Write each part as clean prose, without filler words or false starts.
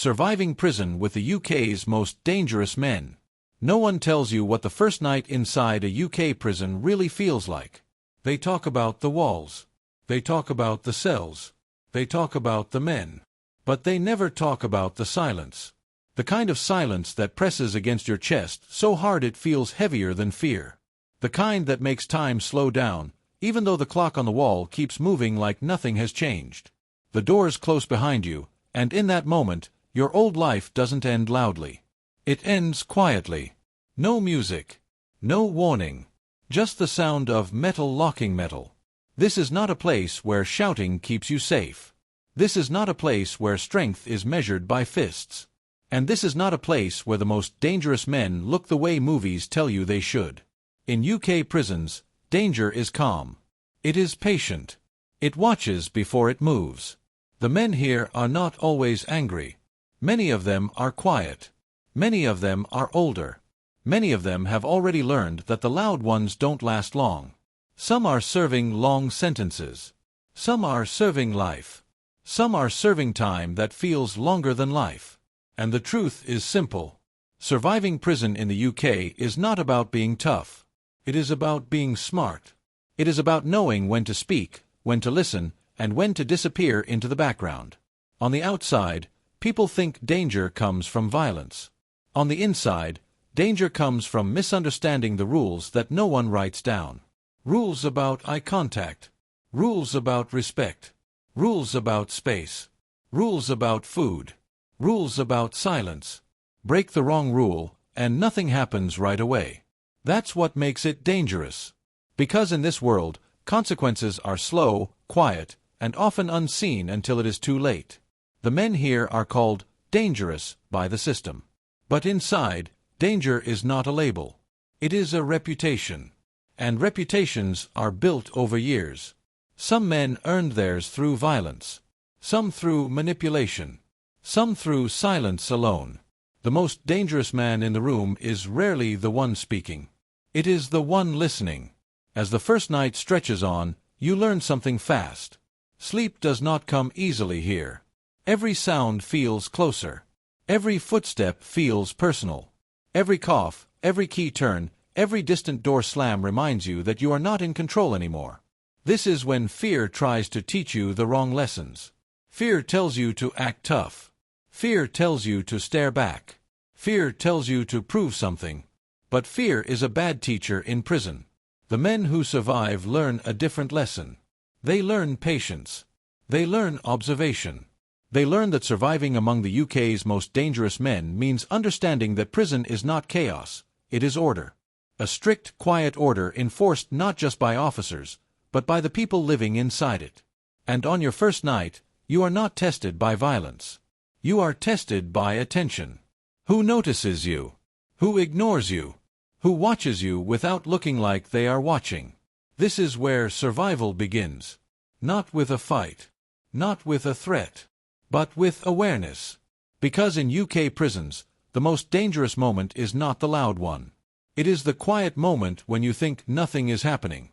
Surviving prison with the UK's most dangerous men. No one tells you what the first night inside a UK prison really feels like. They talk about the walls. They talk about the cells. They talk about the men. But they never talk about the silence. The kind of silence that presses against your chest so hard it feels heavier than fear. The kind that makes time slow down, even though the clock on the wall keeps moving like nothing has changed. The door's close behind you, and in that moment, your old life doesn't end loudly. It ends quietly. No music. No warning. Just the sound of metal locking metal. This is not a place where shouting keeps you safe. This is not a place where strength is measured by fists. And this is not a place where the most dangerous men look the way movies tell you they should. In UK prisons, danger is calm. It is patient. It watches before it moves. The men here are not always angry. Many of them are quiet. Many of them are older. Many of them have already learned that the loud ones don't last long. Some are serving long sentences. Some are serving life. Some are serving time that feels longer than life. And the truth is simple. Surviving prison in the UK is not about being tough. It is about being smart. It is about knowing when to speak, when to listen, and when to disappear into the background. On the outside, people think danger comes from violence. On the inside, danger comes from misunderstanding the rules that no one writes down. Rules about eye contact. Rules about respect. Rules about space. Rules about food. Rules about silence. Break the wrong rule, and nothing happens right away. That's what makes it dangerous. Because in this world, consequences are slow, quiet, and often unseen until it is too late. The men here are called dangerous by the system. But inside, danger is not a label. It is a reputation. And reputations are built over years. Some men earned theirs through violence. Some through manipulation. Some through silence alone. The most dangerous man in the room is rarely the one speaking. It is the one listening. As the first night stretches on, you learn something fast. Sleep does not come easily here. Every sound feels closer. Every footstep feels personal. Every cough, every key turn, every distant door slam reminds you that you are not in control anymore. This is when fear tries to teach you the wrong lessons. Fear tells you to act tough. Fear tells you to stare back. Fear tells you to prove something. But fear is a bad teacher in prison. The men who survive learn a different lesson. They learn patience. They learn observation. They learn that surviving among the UK's most dangerous men means understanding that prison is not chaos, it is order. A strict, quiet order enforced not just by officers, but by the people living inside it. And on your first night, you are not tested by violence. You are tested by attention. Who notices you? Who ignores you? Who watches you without looking like they are watching? This is where survival begins. Not with a fight. Not with a threat. But with awareness. Because in UK prisons, the most dangerous moment is not the loud one. It is the quiet moment when you think nothing is happening.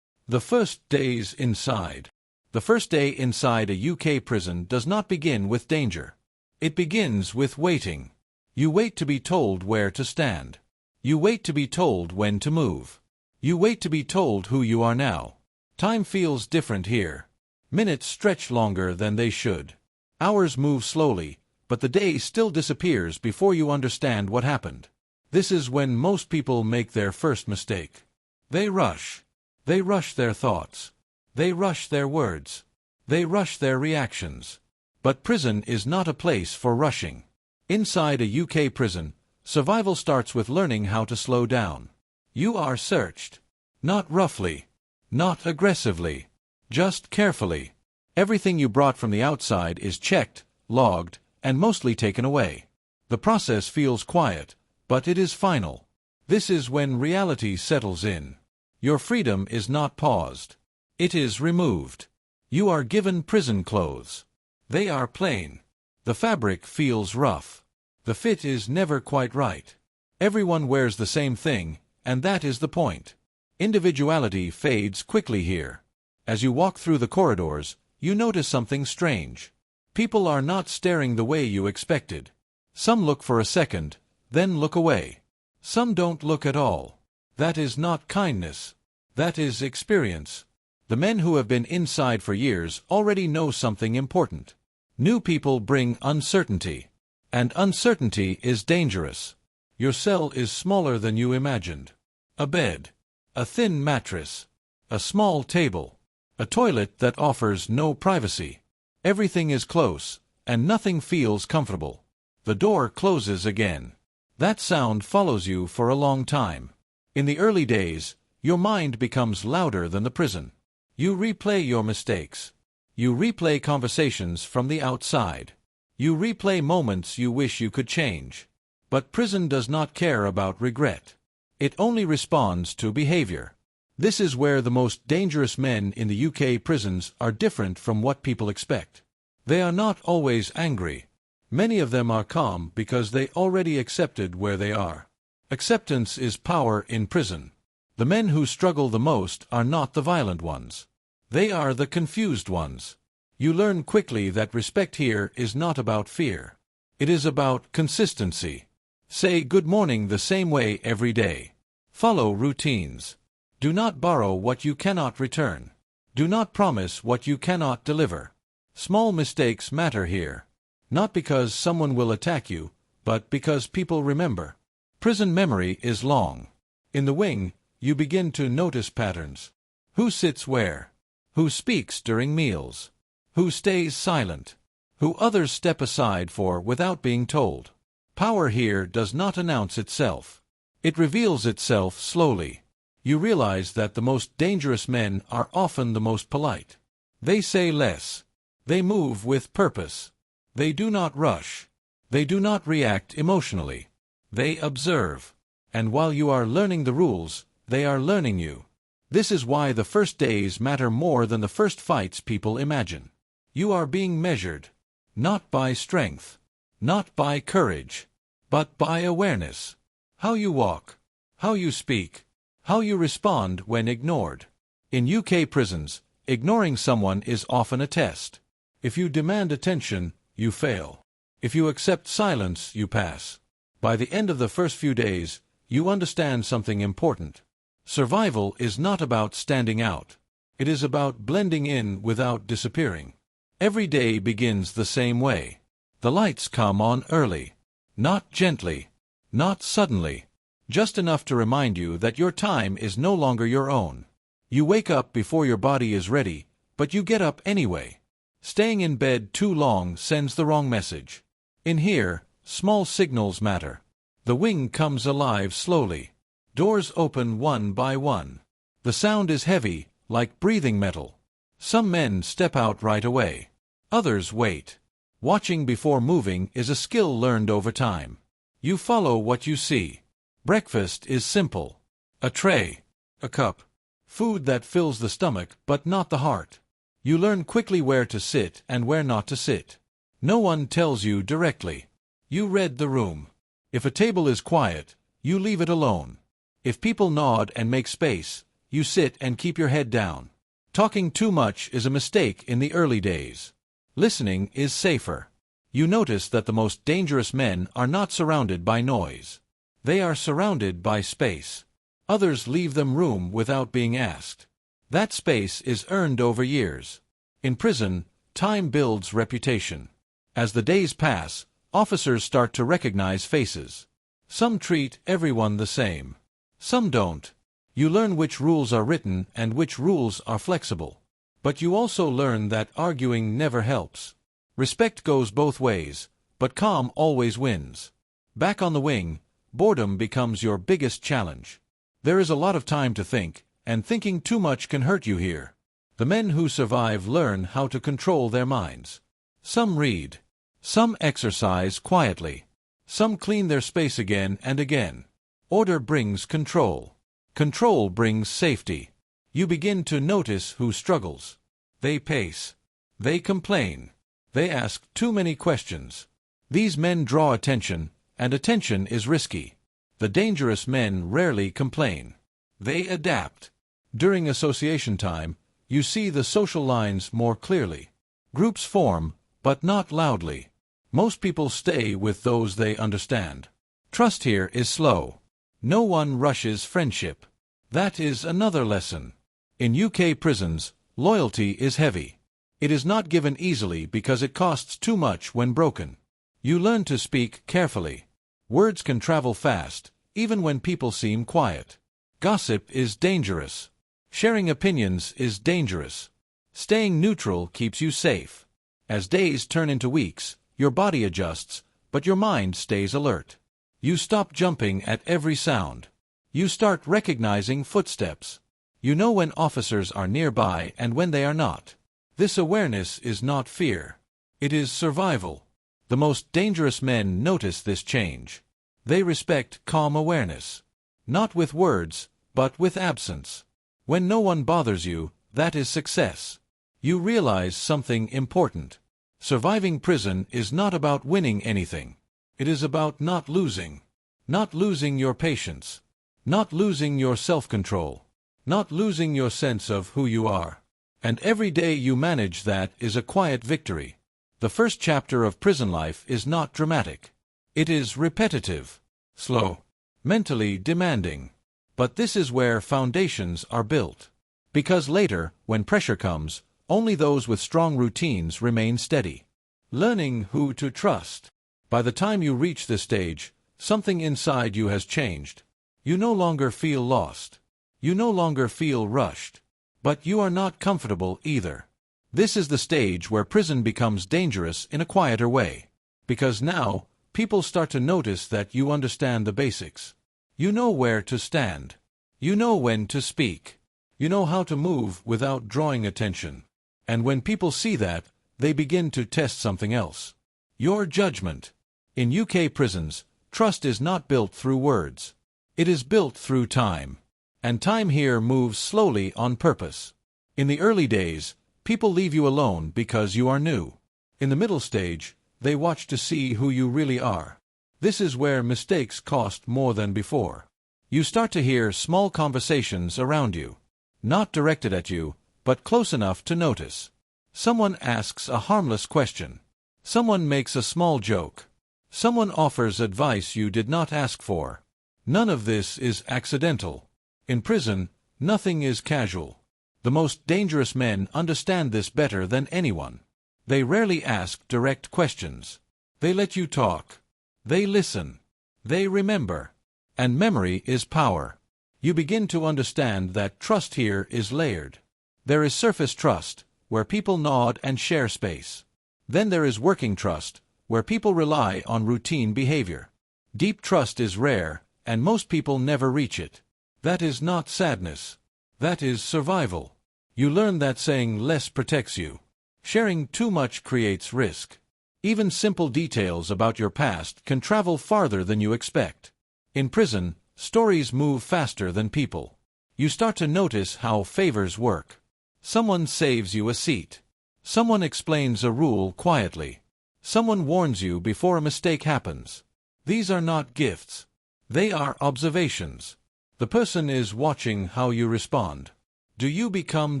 The first days inside. The first day inside a UK prison does not begin with danger. It begins with waiting. You wait to be told where to stand. You wait to be told when to move. You wait to be told who you are now. Time feels different here. Minutes stretch longer than they should. Hours move slowly, but the day still disappears before you understand what happened. This is when most people make their first mistake. They rush. They rush their thoughts. They rush their words. They rush their reactions. But prison is not a place for rushing. Inside a UK prison, survival starts with learning how to slow down. You are searched. Not roughly. Not aggressively. Just carefully. Everything you brought from the outside is checked, logged, and mostly taken away. The process feels quiet, but it is final. This is when reality settles in. Your freedom is not paused. It is removed. You are given prison clothes. They are plain. The fabric feels rough. The fit is never quite right. Everyone wears the same thing, and that is the point. Individuality fades quickly here. As you walk through the corridors, you notice something strange. People are not staring the way you expected. Some look for a second, then look away. Some don't look at all. That is not kindness. That is experience. The men who have been inside for years already know something important. New people bring uncertainty. And uncertainty is dangerous. Your cell is smaller than you imagined. A bed. A thin mattress. A small table. A toilet that offers no privacy. Everything is close, and nothing feels comfortable. The door closes again. That sound follows you for a long time. In the early days, your mind becomes louder than the prison. You replay your mistakes. You replay conversations from the outside. You replay moments you wish you could change. But prison does not care about regret. It only responds to behavior. This is where the most dangerous men in the UK prisons are different from what people expect. They are not always angry. Many of them are calm because they already accepted where they are. Acceptance is power in prison. The men who struggle the most are not the violent ones. They are the confused ones. You learn quickly that respect here is not about fear. It is about consistency. Say good morning the same way every day. Follow routines. Do not borrow what you cannot return. Do not promise what you cannot deliver. Small mistakes matter here. Not because someone will attack you, but because people remember. Prison memory is long. In the wing, you begin to notice patterns. Who sits where? Who speaks during meals? Who stays silent? Who others step aside for without being told? Power here does not announce itself. It reveals itself slowly. You realize that the most dangerous men are often the most polite. They say less. They move with purpose. They do not rush. They do not react emotionally. They observe. And while you are learning the rules, they are learning you. This is why the first days matter more than the first fights people imagine. You are being measured, not by strength, not by courage, but by awareness. How you walk, how you speak, how you respond when ignored. In UK prisons, ignoring someone is often a test. If you demand attention, you fail. If you accept silence, you pass. By the end of the first few days, you understand something important. Survival is not about standing out. It is about blending in without disappearing. Every day begins the same way. The lights come on early. Not gently. Not suddenly. Just enough to remind you that your time is no longer your own. You wake up before your body is ready, but you get up anyway. Staying in bed too long sends the wrong message. In here, small signals matter. The wing comes alive slowly. Doors open one by one. The sound is heavy, like breathing metal. Some men step out right away. Others wait. Watching before moving is a skill learned over time. You follow what you see. Breakfast is simple. A tray. A cup. Food that fills the stomach but not the heart. You learn quickly where to sit and where not to sit. No one tells you directly. You read the room. If a table is quiet, you leave it alone. If people nod and make space, you sit and keep your head down. Talking too much is a mistake in the early days. Listening is safer. You notice that the most dangerous men are not surrounded by noise. They are surrounded by space. Others leave them room without being asked. That space is earned over years. In prison, time builds reputation. As the days pass, officers start to recognize faces. Some treat everyone the same. Some don't. You learn which rules are written and which rules are flexible. But you also learn that arguing never helps. Respect goes both ways, but calm always wins. Back on the wing, boredom becomes your biggest challenge. There is a lot of time to think, and thinking too much can hurt you here. The men who survive learn how to control their minds. Some read. Some exercise quietly. Some clean their space again and again. Order brings control. Control brings safety. You begin to notice who struggles. They pace. They complain. They ask too many questions. These men draw attention, and attention is risky. The dangerous men rarely complain. They adapt. During association time, you see the social lines more clearly. Groups form, but not loudly. Most people stay with those they understand. Trust here is slow. No one rushes friendship. That is another lesson. In UK prisons, loyalty is heavy. It is not given easily because it costs too much when broken. You learn to speak carefully. Words can travel fast, even when people seem quiet. Gossip is dangerous. Sharing opinions is dangerous. Staying neutral keeps you safe. As days turn into weeks, your body adjusts, but your mind stays alert. You stop jumping at every sound. You start recognizing footsteps. You know when officers are nearby and when they are not. This awareness is not fear. It is survival. The most dangerous men notice this change. They respect calm awareness. Not with words, but with absence. When no one bothers you, that is success. You realize something important. Surviving prison is not about winning anything. It is about not losing. Not losing your patience. Not losing your self-control. Not losing your sense of who you are. And every day you manage that is a quiet victory. The first chapter of prison life is not dramatic. It is repetitive, slow, mentally demanding. But this is where foundations are built. Because later, when pressure comes, only those with strong routines remain steady. Learning who to trust. By the time you reach this stage, something inside you has changed. You no longer feel lost. You no longer feel rushed. But you are not comfortable either. This is the stage where prison becomes dangerous in a quieter way. Because now, people start to notice that you understand the basics. You know where to stand. You know when to speak. You know how to move without drawing attention. And when people see that, they begin to test something else. Your judgment. In UK prisons, trust is not built through words. It is built through time. And time here moves slowly on purpose. In the early days, people leave you alone because you are new. In the middle stage, they watch to see who you really are. This is where mistakes cost more than before. You start to hear small conversations around you. Not directed at you, but close enough to notice. Someone asks a harmless question. Someone makes a small joke. Someone offers advice you did not ask for. None of this is accidental. In prison, nothing is casual. The most dangerous men understand this better than anyone. They rarely ask direct questions. They let you talk. They listen. They remember. And memory is power. You begin to understand that trust here is layered. There is surface trust, where people nod and share space. Then there is working trust, where people rely on routine behavior. Deep trust is rare, and most people never reach it. That is not sadness. That is survival. You learn that saying less protects you. Sharing too much creates risk. Even simple details about your past can travel farther than you expect. In prison, stories move faster than people. You start to notice how favors work. Someone saves you a seat. Someone explains a rule quietly. Someone warns you before a mistake happens. These are not gifts. They are observations. The person is watching how you respond. Do you become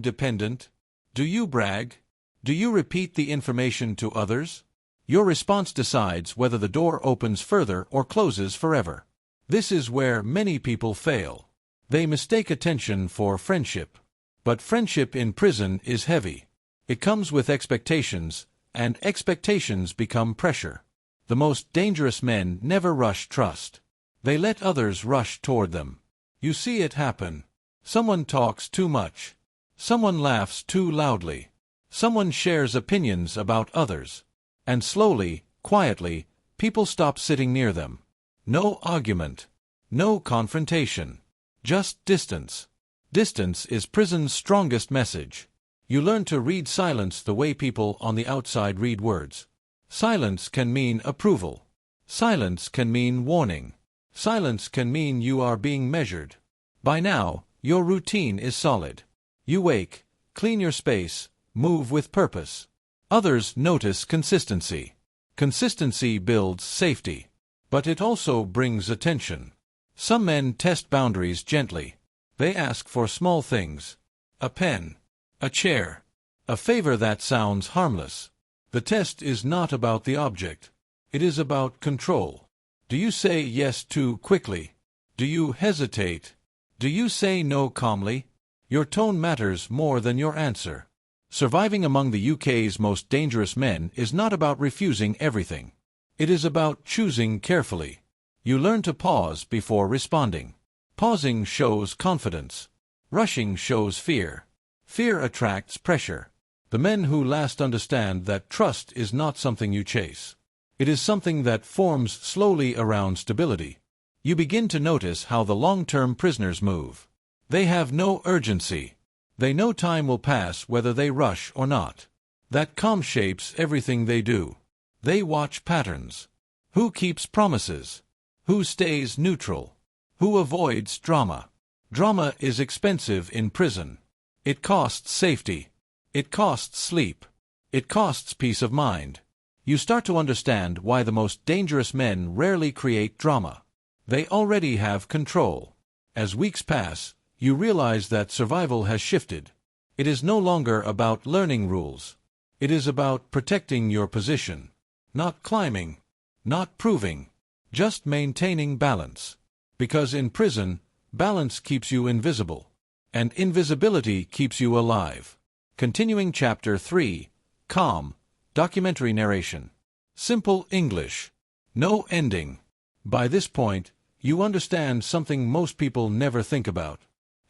dependent? Do you brag? Do you repeat the information to others? Your response decides whether the door opens further or closes forever. This is where many people fail. They mistake attention for friendship. But friendship in prison is heavy. It comes with expectations, and expectations become pressure. The most dangerous men never rush trust. They let others rush toward them. You see it happen. Someone talks too much. Someone laughs too loudly. Someone shares opinions about others. And slowly, quietly, people stop sitting near them. No argument. No confrontation. Just distance. Distance is prison's strongest message. You learn to read silence the way people on the outside read words. Silence can mean approval. Silence can mean warning. Silence can mean you are being measured. By now, your routine is solid. You wake, clean your space, move with purpose. Others notice consistency. Consistency builds safety. But it also brings attention. Some men test boundaries gently. They ask for small things. A pen. A chair. A favor that sounds harmless. The test is not about the object. It is about control. Do you say yes too quickly? Do you hesitate? Do you say no calmly? Your tone matters more than your answer. Surviving among the UK's most dangerous men is not about refusing everything. It is about choosing carefully. You learn to pause before responding. Pausing shows confidence. Rushing shows fear. Fear attracts pressure. The men who last understand that trust is not something you chase. It is something that forms slowly around stability. You begin to notice how the long-term prisoners move. They have no urgency. They know time will pass whether they rush or not. That calm shapes everything they do. They watch patterns. Who keeps promises? Who stays neutral? Who avoids drama? Drama is expensive in prison. It costs safety. It costs sleep. It costs peace of mind. You start to understand why the most dangerous men rarely create drama. They already have control. As weeks pass, you realize that survival has shifted. It is no longer about learning rules. It is about protecting your position. Not climbing. Not proving. Just maintaining balance. Because in prison, balance keeps you invisible. And invisibility keeps you alive. Continuing Chapter 3. Calm. Documentary narration. Simple English. No ending. By this point, you understand something most people never think about.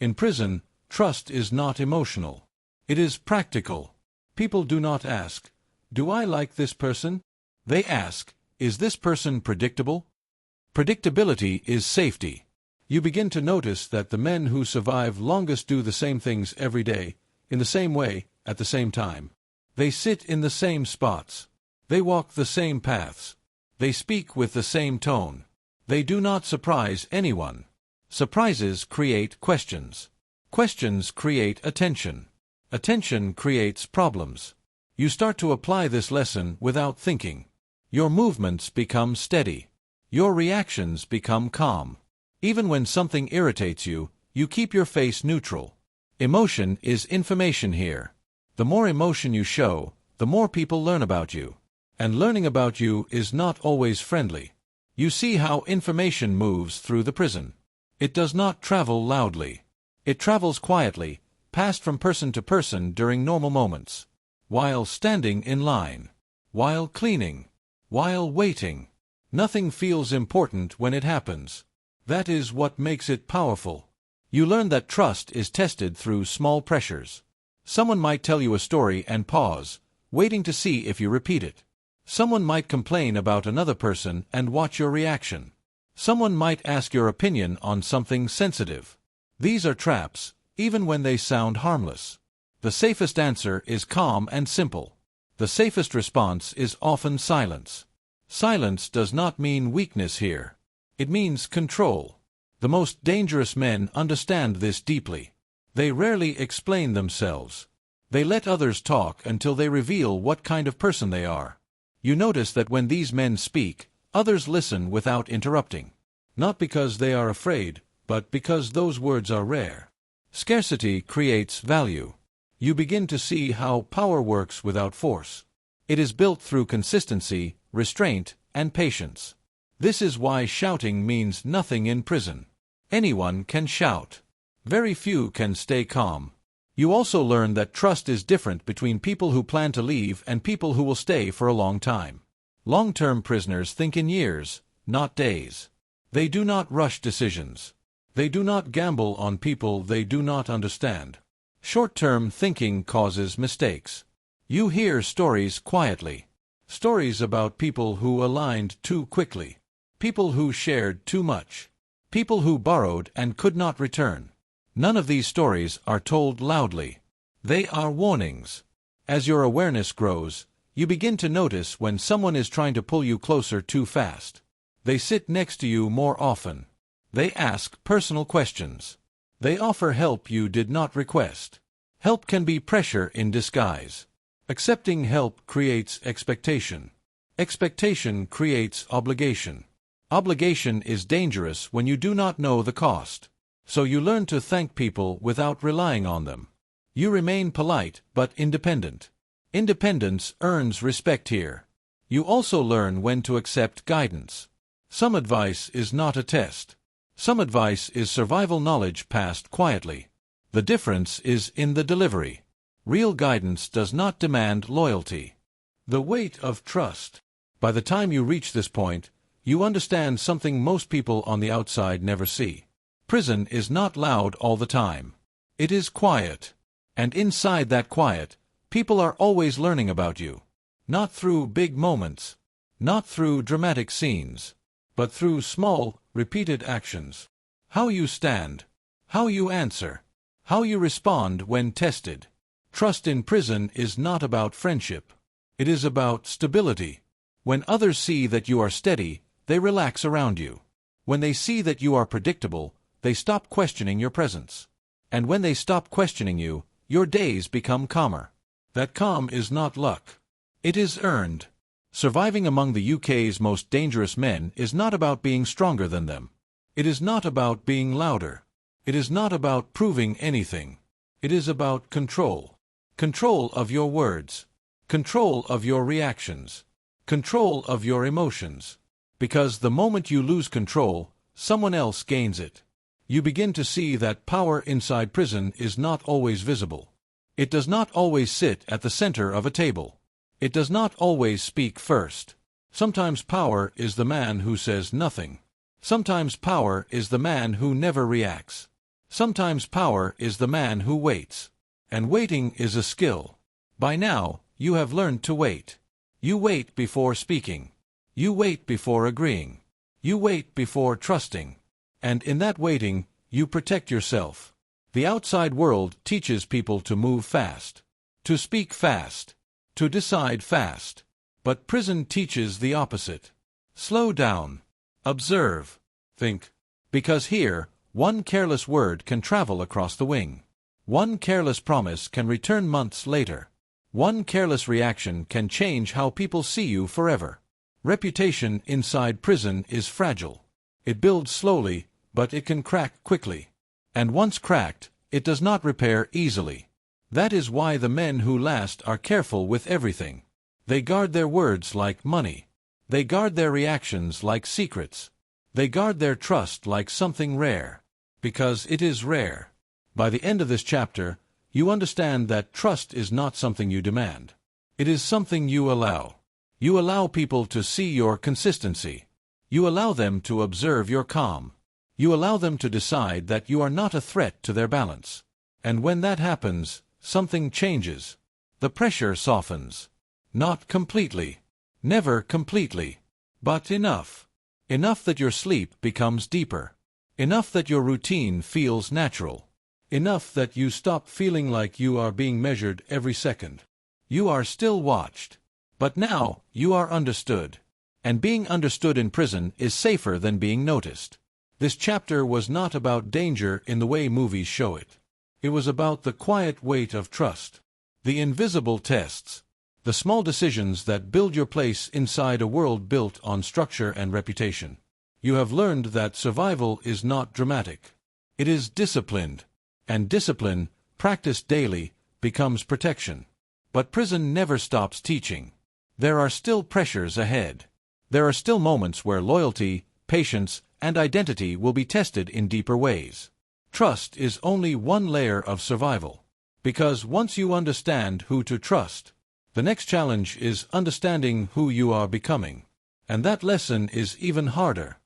In prison, trust is not emotional. It is practical. People do not ask, "Do I like this person?" They ask, "Is this person predictable?" Predictability is safety. You begin to notice that the men who survive longest do the same things every day, in the same way, at the same time. They sit in the same spots. They walk the same paths. They speak with the same tone. They do not surprise anyone. Surprises create questions. Questions create attention. Attention creates problems. You start to apply this lesson without thinking. Your movements become steady. Your reactions become calm. Even when something irritates you, you keep your face neutral. Emotion is information here. The more emotion you show, the more people learn about you. And learning about you is not always friendly. You see how information moves through the prison. It does not travel loudly. It travels quietly, passed from person to person during normal moments. While standing in line. While cleaning. While waiting. Nothing feels important when it happens. That is what makes it powerful. You learn that trust is tested through small pressures. Someone might tell you a story and pause, waiting to see if you repeat it. Someone might complain about another person and watch your reaction. Someone might ask your opinion on something sensitive. These are traps, even when they sound harmless. The safest answer is calm and simple. The safest response is often silence. Silence does not mean weakness here. It means control. The most dangerous men understand this deeply. They rarely explain themselves. They let others talk until they reveal what kind of person they are. You notice that when these men speak, others listen without interrupting. Not because they are afraid, but because those words are rare. Scarcity creates value. You begin to see how power works without force. It is built through consistency, restraint, and patience. This is why shouting means nothing in prison. Anyone can shout. Very few can stay calm. You also learn that trust is different between people who plan to leave and people who will stay for a long time. Long-term prisoners think in years, not days. They do not rush decisions. They do not gamble on people they do not understand. Short-term thinking causes mistakes. You hear stories quietly. Stories about people who aligned too quickly. People who shared too much. People who borrowed and could not return. None of these stories are told loudly. They are warnings. As your awareness grows, you begin to notice when someone is trying to pull you closer too fast. They sit next to you more often. They ask personal questions. They offer help you did not request. Help can be pressure in disguise. Accepting help creates expectation. Expectation creates obligation. Obligation is dangerous when you do not know the cost. So you learn to thank people without relying on them. You remain polite but independent. Independence earns respect here. You also learn when to accept guidance. Some advice is not a test. Some advice is survival knowledge passed quietly. The difference is in the delivery. Real guidance does not demand loyalty. The weight of trust. By the time you reach this point, you understand something most people on the outside never see. Prison is not loud all the time. It is quiet. And inside that quiet, people are always learning about you. Not through big moments, not through dramatic scenes, but through small, repeated actions. How you stand, how you answer, how you respond when tested. Trust in prison is not about friendship. It is about stability. When others see that you are steady, they relax around you. When they see that you are predictable, they stop questioning your presence. And when they stop questioning you, your days become calmer. That calm is not luck. It is earned. Surviving among the UK's most dangerous men is not about being stronger than them. It is not about being louder. It is not about proving anything. It is about control. Control of your words. Control of your reactions. Control of your emotions. Because the moment you lose control, someone else gains it. You begin to see that power inside prison is not always visible. It does not always sit at the center of a table. It does not always speak first. Sometimes power is the man who says nothing. Sometimes power is the man who never reacts. Sometimes power is the man who waits. And waiting is a skill. By now, you have learned to wait. You wait before speaking. You wait before agreeing. You wait before trusting. And in that waiting, you protect yourself. The outside world teaches people to move fast, to speak fast, to decide fast. But prison teaches the opposite. Slow down. Observe. Think. Because here, one careless word can travel across the wing. One careless promise can return months later. One careless reaction can change how people see you forever. Reputation inside prison is fragile. It builds slowly, but it can crack quickly. And once cracked, it does not repair easily. That is why the men who last are careful with everything. They guard their words like money. They guard their reactions like secrets. They guard their trust like something rare. Because it is rare. By the end of this chapter, you understand that trust is not something you demand. It is something you allow. You allow people to see your consistency. You allow them to observe your calm. You allow them to decide that you are not a threat to their balance. And when that happens, something changes. The pressure softens. Not completely. Never completely. But enough. Enough that your sleep becomes deeper. Enough that your routine feels natural. Enough that you stop feeling like you are being measured every second. You are still watched. But now, you are understood. And being understood in prison is safer than being noticed. This chapter was not about danger in the way movies show it. It was about the quiet weight of trust. The invisible tests. The small decisions that build your place inside a world built on structure and reputation. You have learned that survival is not dramatic. It is disciplined. And discipline, practiced daily, becomes protection. But prison never stops teaching. There are still pressures ahead. There are still moments where loyalty, patience, and identity will be tested in deeper ways. Trust is only one layer of survival. Because once you understand who to trust, the next challenge is understanding who you are becoming. And that lesson is even harder.